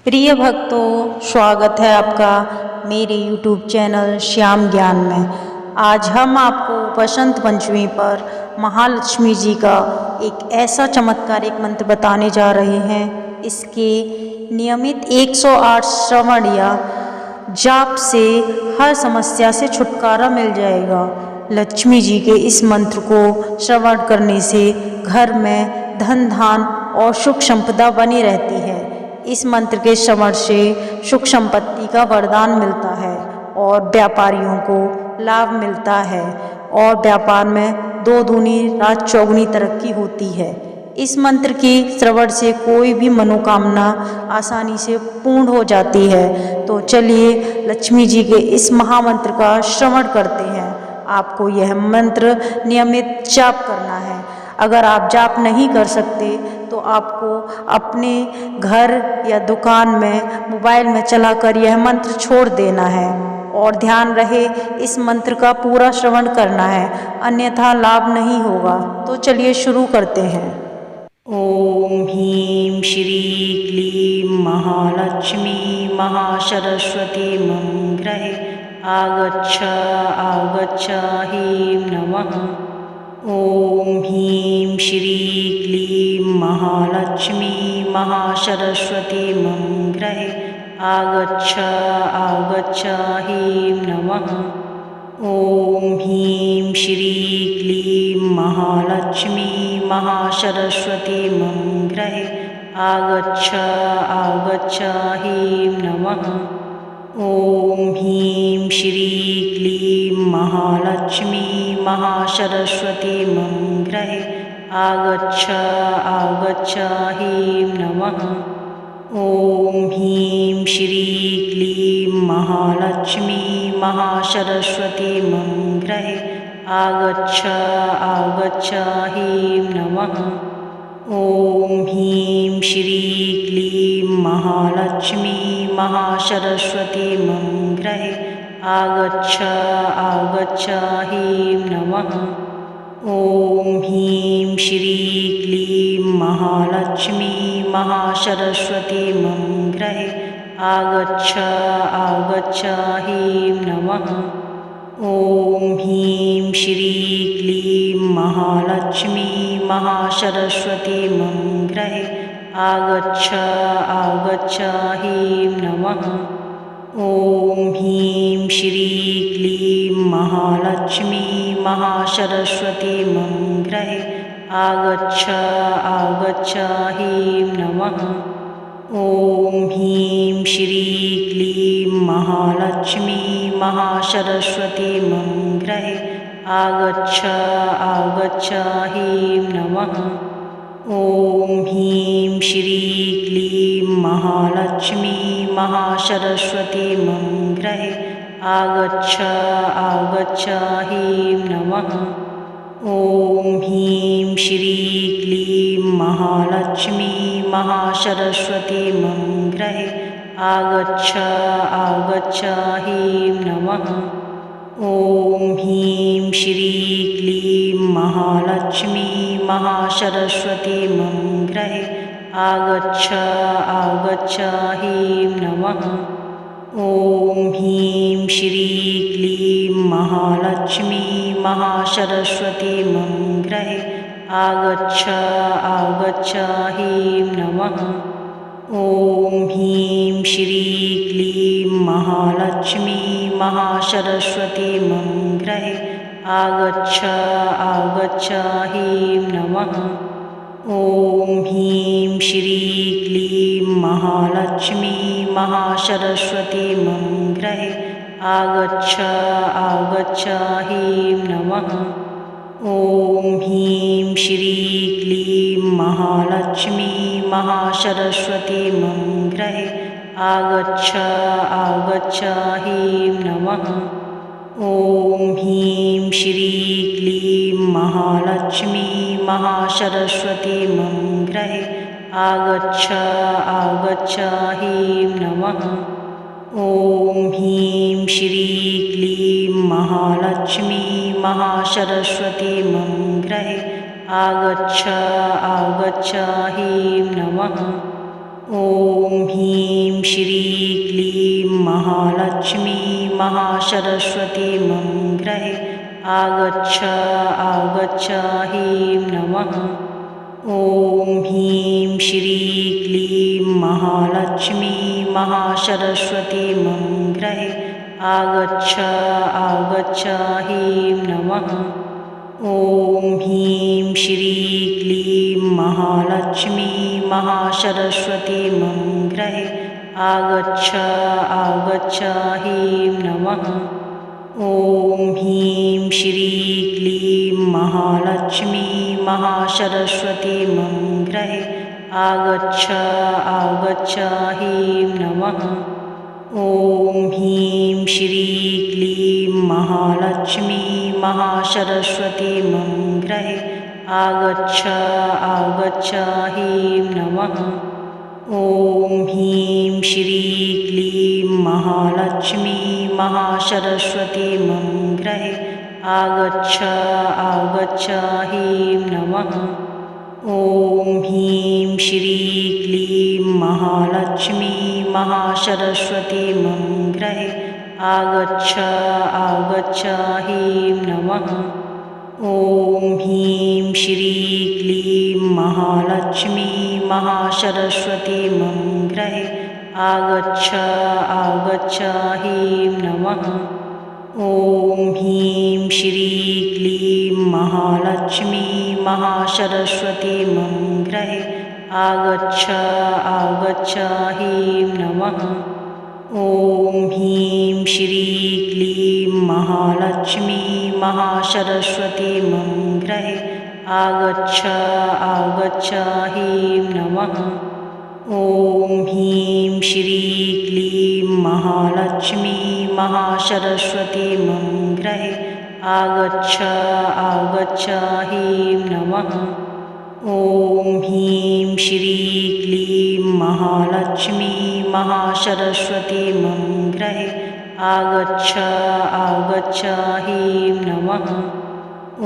प्रिय भक्तों, स्वागत है आपका मेरे YouTube चैनल श्याम ज्ञान में। आज हम आपको बसंत पंचमी पर महालक्ष्मी जी का एक ऐसा चमत्कारिक मंत्र बताने जा रहे हैं। इसके नियमित 108 श्रवण या जाप से हर समस्या से छुटकारा मिल जाएगा। लक्ष्मी जी के इस मंत्र को श्रवण करने से घर में धन धान और सुख संपदा बनी रहती है। इस मंत्र के श्रवण से सुख संपत्ति का वरदान मिलता है और व्यापारियों को लाभ मिलता है और व्यापार में दो दूनी रात चौगुनी तरक्की होती है। इस मंत्र के श्रवण से कोई भी मनोकामना आसानी से पूर्ण हो जाती है। तो चलिए लक्ष्मी जी के इस महामंत्र का श्रवण करते हैं। आपको यह मंत्र नियमित जाप करना है। अगर आप जाप नहीं कर सकते तो आपको अपने घर या दुकान में मोबाइल में चलाकर यह मंत्र छोड़ देना है और ध्यान रहे इस मंत्र का पूरा श्रवण करना है, अन्यथा लाभ नहीं होगा। तो चलिए शुरू करते हैं। ओम ह्रीं श्री क्लीं महालक्ष्मी महासरस्वती मम गृहे आगच्छ आगच्छ ह्रीं नमः। ओम ह्रीं श्री क्लीं महालक्ष्मी महासरस्वती मम गृहे आगच्छ आगच्छ ह्रीं नमः। ओम ह्रीं श्री क्लीं महालक्ष्मी महासरस्वती मम गृहे आगच्छ आगच्छ ह्रीं नमः। ओम ह्रीं श्री क्लीं महालक्ष्मी महासरस्वती मम गृहे आगच्छ आगच्छ ह्रीं नमः। ओम ह्रीं श्री क्लीं महालक्ष्मी महासरस्वती मम गृहे आगच्छ आगच्छ ह्रीं नमः। ओम ह्रीं श्री क्लीं महालक्ष्मी महासरस्वती मम गृहे आगच्छ आगच्छ ह्रीं नमः। ओम ह्रीं श्री क्लीं महालक्ष्मी महासरस्वती मम गृहे आगच्छ आगच्छ ह्रीं नमः। ओम ह्रीं श्री क्लीं महालक्ष्मी महासरस्वती मम गृहे आगच्छ आगच्छ ह्रीं नमः। ओम ह्रीं श्री क्लीं महालक्ष्मी महासरस्वती मम गृहे आगच्छ आगच्छ ह्रीं नमः। ओम ह्रीं श्री क्लीं महालक्ष्मी महासरस्वती मम गृहे आगच्छ आगच्छ ह्रीं नमः। ओम ह्रीं श्री क्लीं महालक्ष्मी महासरस्वती मम गृहे आगच्छ आगच्छ ह्रीं नमः। ओम ह्रीं श्री क्लीं महालक्ष्मी महासरस्वती मम गृहे आगच्छ आगच्छ ह्रीं नमः। ओम ह्रीं श्री क्लीं महालक्ष्मी महासरस्वती मम गृहे आगच्छ आगच्छ ह्रीं नमः। ओम ह्रीं श्री क्लीं महालक्ष्मी महासरस्वती मम गृहे आगच्छ आगच्छ ह्रीं नमः। ओम ह्रीं श्री क्लीं महालक्ष्मी महासरस्वती मम गृहे आगच्छ आगच्छ ह्रीं नमः। ओम ह्रीं श्री क्लीं महालक्ष्मी महासरस्वती मम गृहे आगच्छ आगच्छ ह्रीं नमः। ओम ह्रीं श्री क्लीं महालक्ष्मी महासरस्वती मम गृहे आगच्छ आगच्छ ह्रीं नमः। ओम ह्रीं श्री क्लीं महालक्ष्मी महासरस्वती मम गृहे आगच्छ आगच्छ ह्रीं नमः। ओम ह्रीं श्री क्लीं महालक्ष्मी महासरस्वती मम गृहे आगच्छ आगच्छ ह्रीं नमः। ओम ह्रीं श्री क्लीं महालक्ष्मी महासरस्वती मम गृहे आगच्छ आगच्छ ह्रीं नमः। ॐ ह्रीं श्री क्लीं महालक्ष्मी महासरस्वती मम गृहे आगच्छ आगच्छ ह्रीं नमः। ॐ ह्रीं श्री क्लीं महालक्ष्मी महासरस्वती मम गृहे आगच्छ आगच्छ ह्रीं नमः। ॐ ह्रीं श्री क्लीं महालक्ष्मी महासरस्वती मम गृहे आगच्छ आगच्छ ह्रीं नमः। ॐ ह्रीं श्री क्लीं महालक्ष्मी महासरस्वती मम गृहे आगच्छ आगच्छ ह्रीं नमः। ॐ ह्रीं श्री क्लीं महालक्ष्मी महासरस्वती मम गृहे आगच्छ आगच्छ ह्रीं नमः। ॐ ह्रीं श्री क्लीं महालक्ष्मी महासरस्वती मम गृहे आगच्छ आगच्छ ह्रीं नमः। ॐ ह्रीं श्री क्लीं महालक्ष्मी महासरस्वती मम गृहे आगच्छ आगच्छ ह्रीं नमः। ॐ ह्रीं श्री क्लीं महालक्ष्मी महासरस्वती मम गृहे आगच्छ आगच्छ ह्रीं नमः। ॐ ह्रीं श्री क्लीं महालक्ष्मी महासरस्वती मम गृहे आगच्छ आगच्छ ह्रीं नमः। ॐ ह्रीं श्री क्लीं महालक्ष्मी महासरस्वती मम गृहे आगच्छ आगच्छ ह्रीं नमः। ॐ ह्रीं श्री क्लीं महालक्ष्मी महासरस्वती मम गृहे आगच्छ आगच्छ ह्रीं नमः।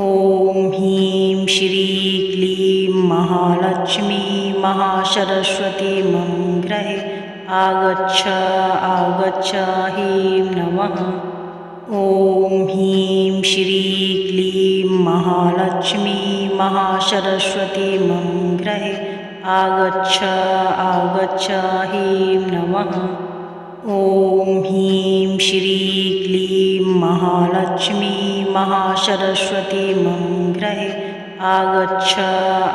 ॐ ह्रीं श्री क्लीं महालक्ष्मी महासरस्वती मम गृहे आगच्छ आगच्छ ह्रीं नमः। ॐ ह्रीं श्री क्लीं महालक्ष्मी महासरस्वती मम गृहे आगच्छ आगच्छ ह्रीं नमः। ॐ ह्रीं श्री क्लीं महालक्ष्मी महासरस्वती मम गृहे आगच्छ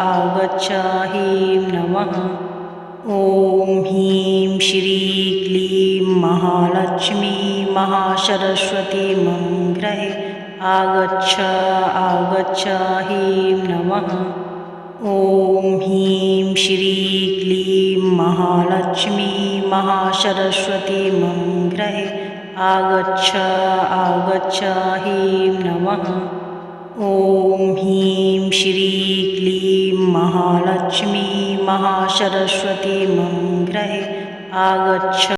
आगच्छ ह्रीं नमः। ॐ ह्रीं श्री क्लीं महालक्ष्मी महासरस्वती मम गृहे आगच्छ आगच्छ ह्रीं नमः। ॐ ह्रीं श्री क्लीं महालक्ष्मी महासरस्वती मम गृहे आगच्छ आगच्छ ह्रीं नमः। ॐ ह्रीं श्री क्लीं महालक्ष्मी महासरस्वती मम गृहे आगच्छ